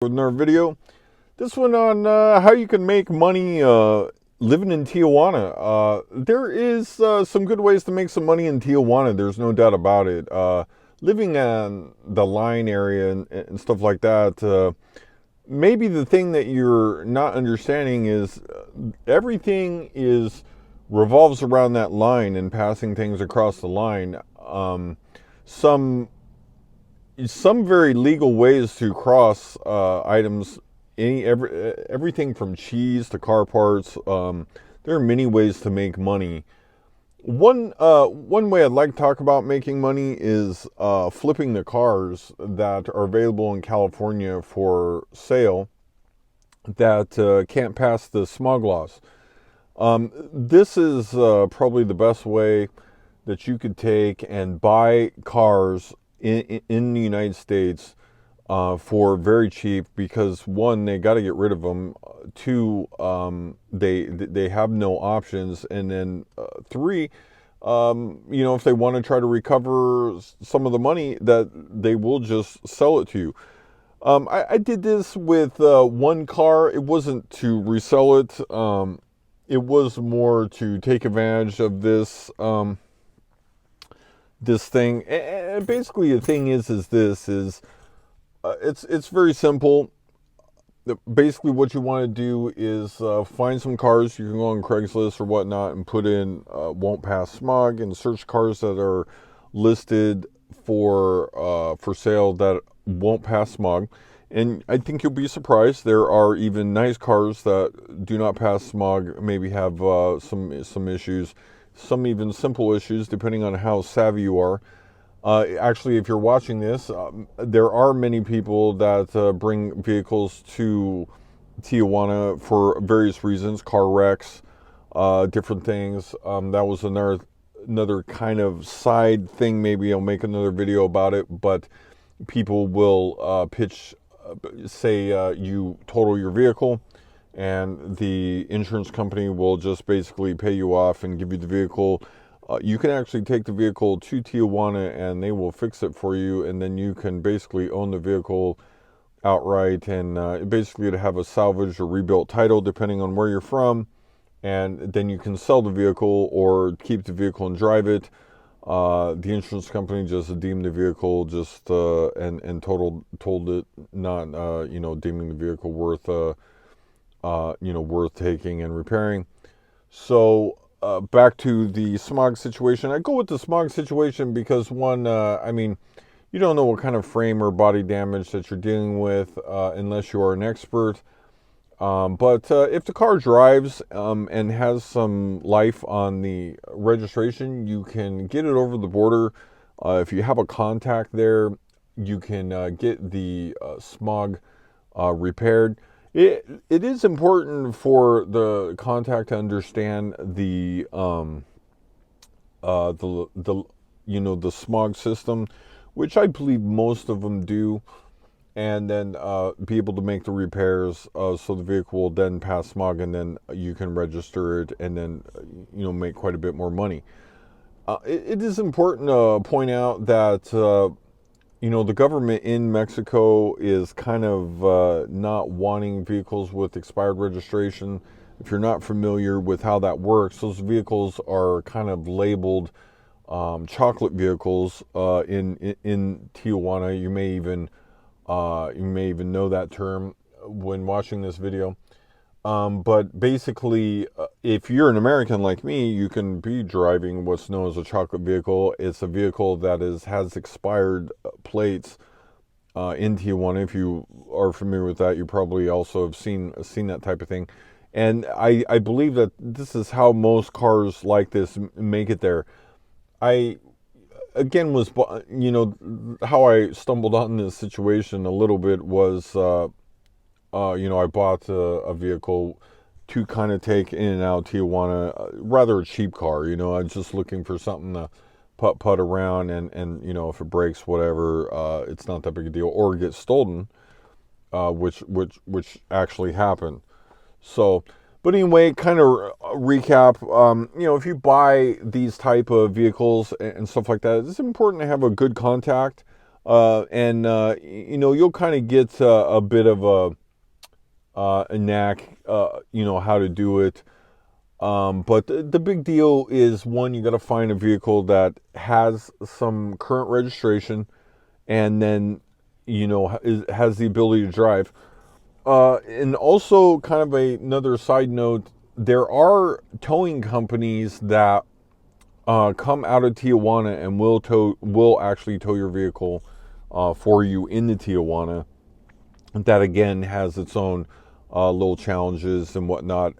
With another video. This one on how you can make money living in Tijuana. There is some good ways to make some money in Tijuana. There's no doubt about it. Living in the line area and stuff like that. Maybe the thing that you're not understanding is everything is revolves around that line and passing things across the line. Some very legal ways to cross items. Everything from cheese to car parts. There are many ways to make money. One way I'd like to talk about making money is flipping the cars that are available in California for sale that can't pass the smog laws. This is probably the best way that you could take and buy cars in the United States for very cheap, because one, they got to get rid of them. Two, they have no options, and then three, if they want to try to recover some of the money, that they will just sell it to you. I did this with one car. It wasn't to resell it. It was more to take advantage of this thing. And basically, the thing is it's very simple. Basically, what you want to do is find some cars. You can go on Craigslist or whatnot and put in won't pass smog and search cars that are listed for sale that won't pass smog. And I think you'll be surprised. There are even nice cars that do not pass smog, maybe have some issues, some even simple issues, depending on how savvy you are. Actually, if you're watching this, there are many people that bring vehicles to Tijuana for various reasons, car wrecks, different things. That was another kind of side thing. Maybe I'll make another video about it, but people will pitch, say you total your vehicle, and the insurance company will just basically pay you off and give you the vehicle. You can actually take the vehicle to Tijuana and they will fix it for you, and then you can basically own the vehicle outright, and basically to have a salvage or rebuilt title depending on where you're from, and then you can sell the vehicle or keep the vehicle and drive it. The insurance company just deemed the vehicle and told it not deeming the vehicle worth taking and repairing. So back to the smog situation. I go with the smog situation because one, you don't know what kind of frame or body damage that you're dealing with unless you are an expert. But if the car drives and has some life on the registration, you can get it over the border. If you have a contact there, you can get the smog repaired. It is important for the contact to understand the smog system, which I believe most of them do, and then be able to make the repairs so the vehicle will then pass smog, and then you can register it and then make quite a bit more money. It is important to point out that the government in Mexico is kind of not wanting vehicles with expired registration. If you're not familiar with how that works, those vehicles are kind of labeled chocolate vehicles in Tijuana. You may even know that term when watching this video. But basically, if you're an American like me, you can be driving what's known as a chocolate vehicle. It's a vehicle that has expired plates in Tijuana. If you are familiar with that, you probably also have seen that type of thing. And I believe that this is how most cars like this make it there. I, again, how I stumbled on this situation a little bit was... I bought a vehicle to kind of take in and out Tijuana, rather a cheap car. I was just looking for something to putt around, and if it breaks, whatever, it's not that big a deal, or get stolen, which actually happened. So, but anyway, kind of recap. If you buy these type of vehicles and stuff like that, it's important to have a good contact. You know, you'll kind of get a bit of a knack, you know, how to do it. But the big deal is, one, you got to find a vehicle that has some current registration, and then, you know, has the ability to drive. And also, kind of another side note, there are towing companies that come out of Tijuana and will actually tow your vehicle for you in the Tijuana. That again has its own little challenges and whatnot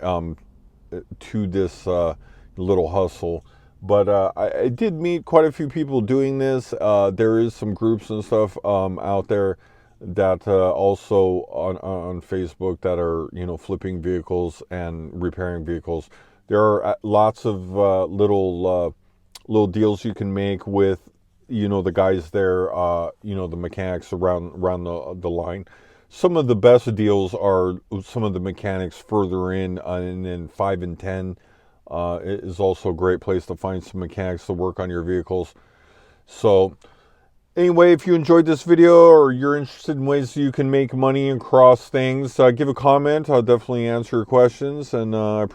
to this little hustle. But I did meet quite a few people doing this. There is some groups and stuff out there that also on Facebook that are, you know, flipping vehicles and repairing vehicles. There are lots of little deals you can make with, you know, the guys there, you know, the mechanics around the line. Some of the best deals are some of the mechanics further in, and then 5 and 10 is also a great place to find some mechanics to work on your vehicles. So anyway, if you enjoyed this video, or you're interested in ways you can make money across things, give a comment. I'll definitely answer your questions, and